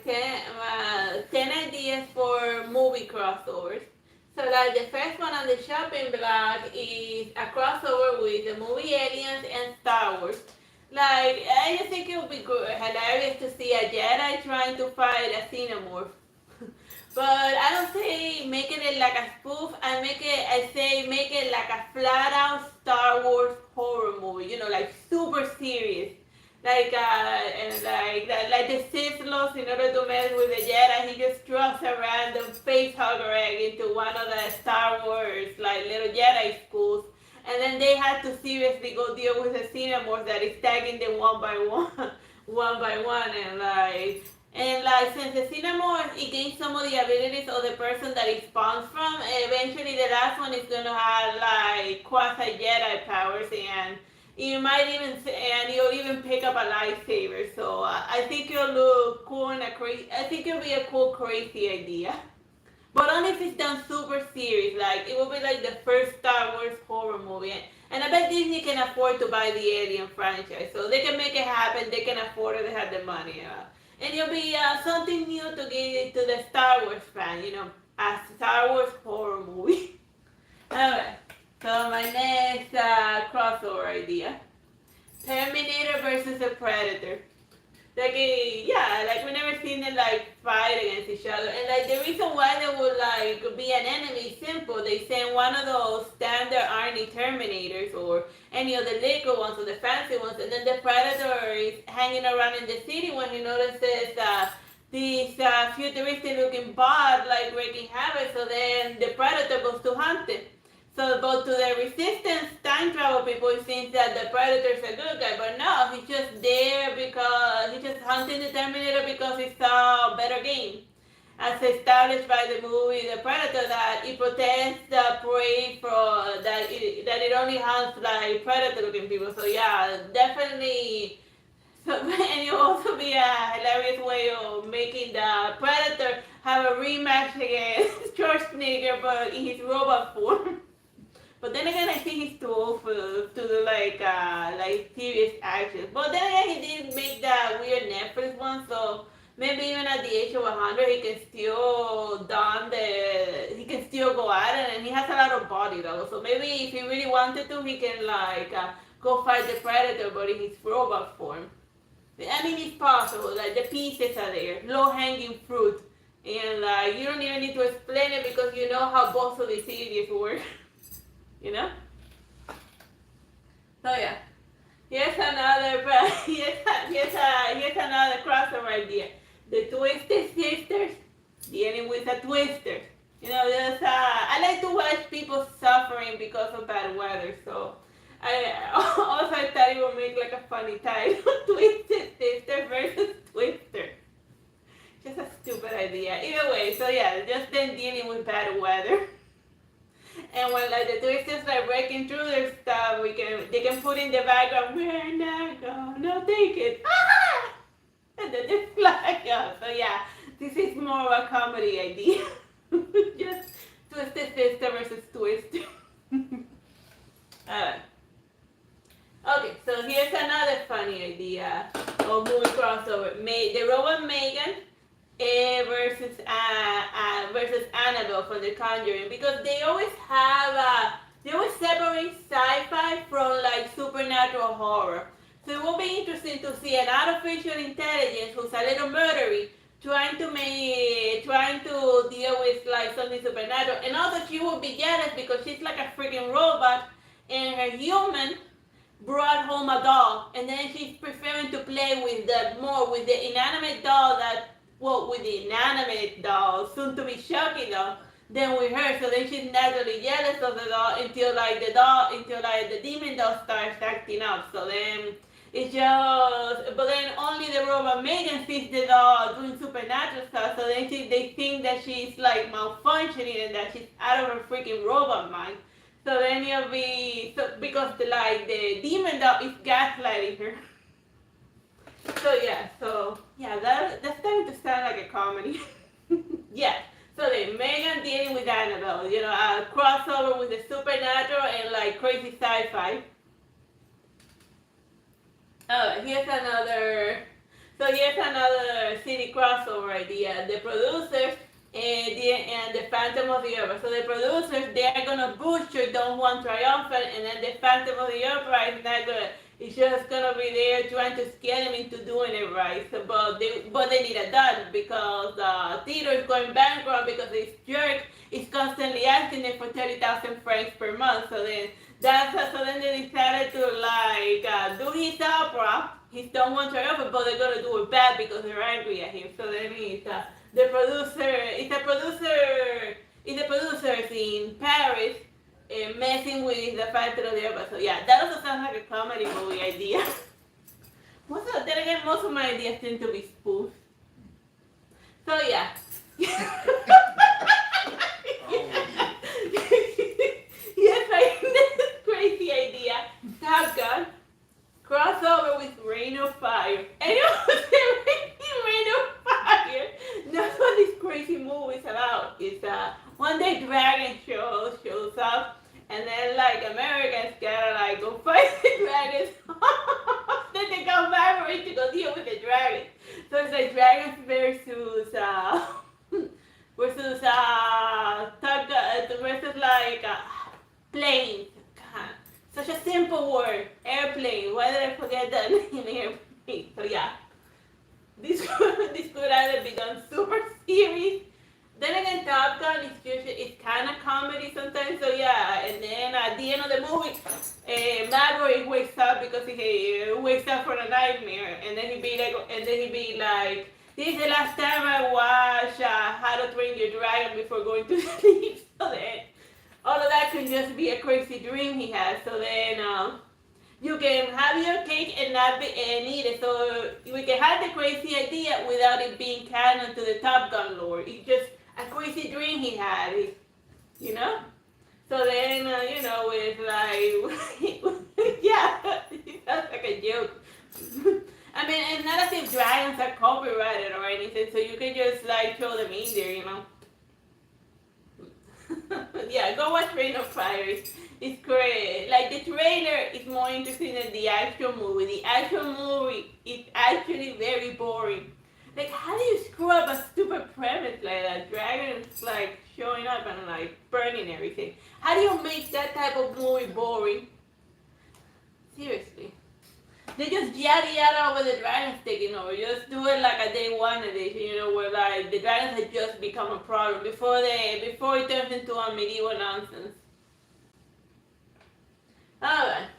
10 ideas for movie crossovers. So like the first one on the shopping block is a crossover with the movie Aliens and Star Wars. Like I just think it would be good, hilarious to see a Jedi trying to fight a xenomorph. But I don't say making it like a spoof. I say make it like a flat out Star Wars horror movie. You know, like super serious. Like the Sith Lords, in order to mess with the Jedi, he just drops a random face hugger egg into one of the Star Wars like little Jedi schools, and then they had to seriously go deal with the Cinemorph that is tagging them one by one, one by one, and since the Cinemorph it gains some of the abilities of the person that it spawns from, eventually the last one is gonna have like quasi Jedi powers, and you might even and you'll even pick up a lightsaber. So I think it'll look cool and crazy. I think it'll be a cool, crazy idea. But only if it's done super serious. Like it will be like the first Star Wars horror movie. And I bet Disney can afford to buy the Alien franchise, so they can make it happen. They can afford it. They have the money. And it'll be something new to give to the Star Wars fan. You know, a Star Wars horror movie. Alright. So my next crossover idea: Terminator versus a Predator. Like we never seen them like fight against each other, and like the reason why they would like be an enemy is simple. They send one of those standard Army Terminators or any of the liquor ones or the fancy ones, and then the Predator is hanging around in the city when he notices these futuristic looking bot like wreaking havoc. So then the Predator goes to hunt it. So, but to the resistance time travel people, it seems that the Predator's a good guy, but no, he's just there because he's just hunting the Terminator because he saw a better game, as established by the movie The Predator, that it protects the prey from that it only hunts like predator-looking people. So yeah, definitely. So, and it will also be a hilarious way of making the Predator have a rematch against Schwarzenegger, but in his robot form. But then again, I think he's too old to do like serious actions. But then again, he did make that weird Netflix one, so maybe even at the age of 100, he can still go at it, and he has a lot of body though. So maybe if he really wanted to, he can go fight the Predator, but in his robot form. I mean, it's possible. Like the pieces are there, low hanging fruit, and you don't even need to explain it because you know how both of these idiots work. You know? So yeah. Here's another here's another crossover idea. The Twisted Sisters dealing with a twister. You know, I like to watch people suffering because of bad weather, so I thought it would make like a funny title. Twisted Sister versus Twister. Just a stupid idea. Either way, so yeah, just them dealing with bad weather. And when like the twisters like breaking through their stuff, they can put in the background, we're not gonna take it. Ah! And then they fly out. So yeah, this is more of a comedy idea. Just Twisted Sister versus Twister. Alright. Okay, so here's another funny idea of movie crossover. The robot Megan versus Anabelle from The Conjuring, because they always separate sci-fi from like supernatural horror. So it will be interesting to see an artificial intelligence who's a little murdery trying to deal with like something supernatural, and also she will be jealous because she's like a freaking robot, and her human brought home a doll, and then she's preferring to play with the inanimate doll with the inanimate doll, soon to be Chucky doll, than with her. So then she's naturally jealous of the doll until the demon doll starts acting up. So then but then only the robot Megan sees the doll doing supernatural stuff. So then they think that she's like malfunctioning and that she's out of her freaking robot mind. So then it'll be because the demon doll is gaslighting her. So that's starting to sound like a comedy. Yeah. So then Megan dealing with Anabelle, a crossover with the supernatural and like crazy sci-fi. Here's another. So So here's another city crossover idea. The producers and the Phantom of the Opera. So the producers, they are gonna butcher Don Juan Triumphant, and then the Phantom of the Opera is not gonna. It's just gonna be there trying to scare them into doing it right. So, but they need it done because the theater is going bankrupt because this jerk is constantly asking them for 30,000 francs per month. So then they decided to do his opera. He's Don Juan Triumphant, but they're gonna do it bad because they're angry at him. So then the producer, it's the producers in Paris messing with the Phantom of the Opera. So yeah, that also sounds like a comedy movie idea. Then again, most of my ideas tend to be spoofs. So yeah. Yes, I this crazy idea. Top Gun crossover with Rain of Fire. Anyone say Rain of Fire? That's what this crazy movie is about. It's one day dragon shows up, and then Americans gotta go fight the dragons. Then they come back to go deal with the dragons. So it's like dragons versus planes. God, such a simple word. Airplane. Why did I forget that name? Airplane. So yeah. This could either become super serious. Then again, Top Gun it's kind of comedy sometimes. So yeah, and then at the end of the movie, Maverick wakes up because he wakes up from a nightmare, and then he'd be like, "This is the last time I watch How to Train Your Dragon before going to sleep." So then, all of that could just be a crazy dream he has. So then, you can have your cake and not eat it. So we can have the crazy idea without it being canon to the Top Gun lore. It's just a crazy dream he had, you know? So then, with yeah, that's like a joke. I mean, it's not as if dragons are copyrighted or anything, so you can just throw them in there, you know? Yeah, go watch Rain of Fire. It's great. The trailer is more interesting than the actual movie. The actual movie is actually very boring. How do you screw up a stupid premise like that? Dragons showing up and burning everything. How do you make that type of movie boring? Seriously. They just yada over the dragons taking over. Just do it like a day one edition, where the dragons had just become a problem before it turns into a medieval nonsense. Alright.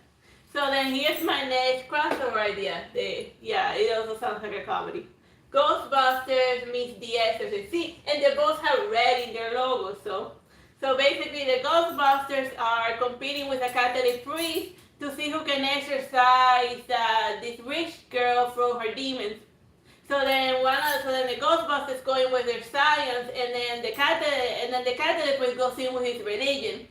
So then here's my next crossover idea. It also sounds like a comedy. Ghostbusters meets The Exorcist. See, and they both have red in their logo. So basically the Ghostbusters are competing with a Catholic priest to see who can exorcise this rich girl from her demons. So then the Ghostbusters going with their science, and then the Catholic priest goes in with his religion.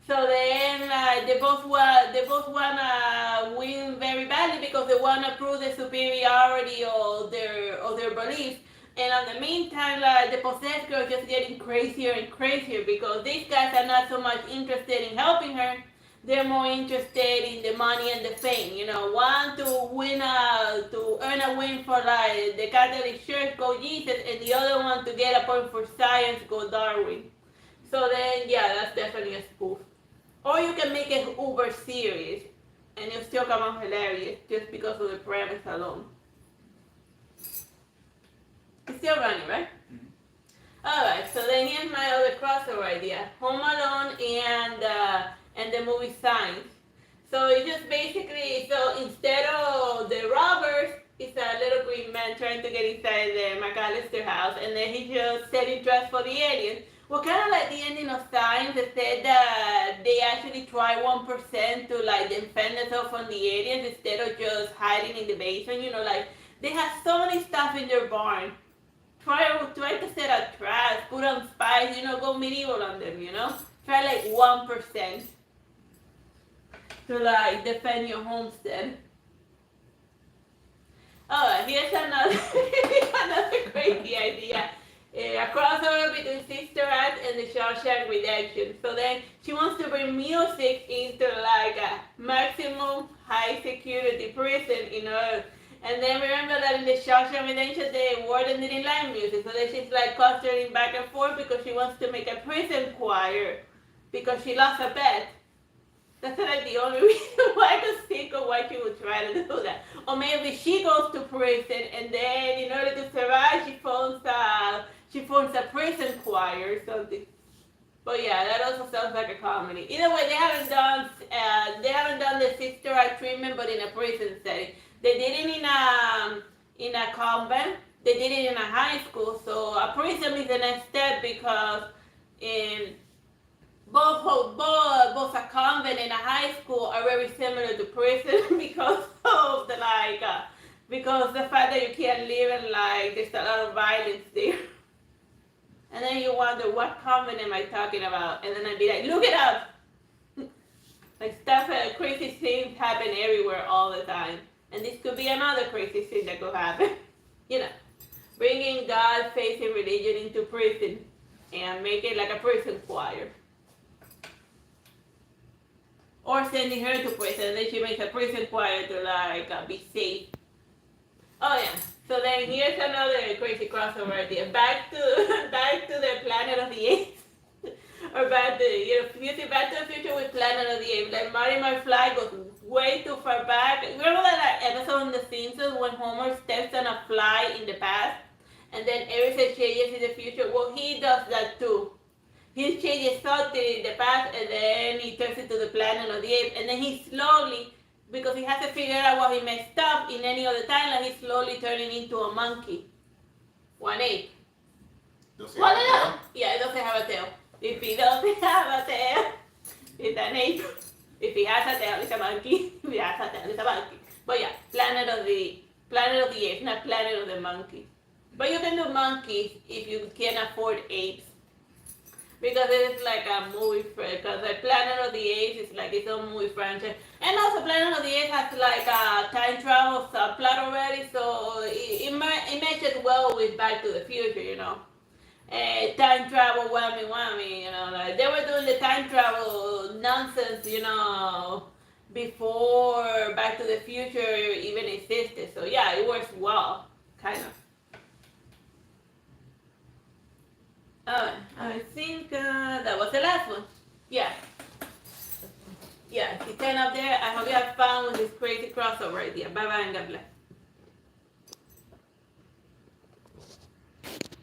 So then they both wanna win very badly because they wanna prove the superiority of their beliefs. And in the meantime, the possessed girl is just getting crazier and crazier because these guys are not so much interested in helping her. They're more interested in the money and the fame. One to earn a win for the Catholic Church, go Jesus, and the other one to get a point for science, go Darwin. So then, yeah, that's definitely a spoof. Or you can make it uber serious, and it'll still come out hilarious just because of the premise alone. It's still running, right? Mm-hmm. Alright, so then here's my other crossover idea. Home Alone and the movie Signs. So it's just basically, instead of the robbers, it's a little green man trying to get inside the McAllister house, and then he just setting traps for the aliens. Well, kind of like the ending of Signs, they said that they actually try 1% to defend themselves from the aliens instead of just hiding in the basement. They have so many stuff in their barn. Try to set up traps, put on spies, go medieval on them, Try 1% to defend your homestead. Oh, here's another crazy idea. A crossover between Sister Act and the Shawshank Redemption. So then she wants to bring music into a maximum high security prison, And then remember that in the Shawshank Redemption, the warden didn't like music, so then she's like constantly back and forth because she wants to make a prison choir because she lost a bet. That's like the only reason why I could think of why she would try to do that. Or maybe she goes to prison and then in order to survive, she forms a prison choir or something. But yeah, that also sounds like a comedy. Either way, they haven't done the sister act treatment, but in a prison setting. They did it in a convent. They did it in a high school. So a prison is the next step because in both a convent and a high school are very similar to prison because of because the fact that you can't live and there's a lot of violence there. And then you wonder, what convent am I talking about? And then I'd be like, look it up. Stuff, crazy things happen everywhere all the time. And this could be another crazy thing that could happen. Bringing God, faith, and religion into prison and make it like a prison choir. Or sending her to prison, and then she makes a prison choir to be safe. Oh yeah. So then here's another crazy crossover idea. Back to the Planet of the Apes. Or back to the Future with Planet of the Apes. Like Marty McFly goes way too far back. Remember that episode in The Simpsons when Homer steps on a fly in the past? And then everything changes in the future? Well, he does that too. He changes something in the past and then he turns into the Planet of the Apes. And then he slowly, because he has to figure out what he messed up in any other timeline, he's slowly turning into a monkey. One ape. Does he have a tail? Yeah, it doesn't have a tail. If he doesn't have a tail, it's an ape. If he has a tail, it's a monkey. If he has a tail, it's a monkey. But yeah, Planet of the Apes, not Planet of the Monkeys. But you can do monkeys if you can afford apes. Because it's like a movie, because the Planet of the Apes is like its own movie franchise. And also Planet of the Apes has like a time travel subplot already, so it matches well with Back to the Future, time travel whammy, like they were doing the time travel nonsense, before Back to the Future even existed. So yeah, it works well, kind of. I think that was the last one. Yeah. Yeah, it's 10 up there. I hope you have fun with this crazy crossover idea. Bye bye and God bless.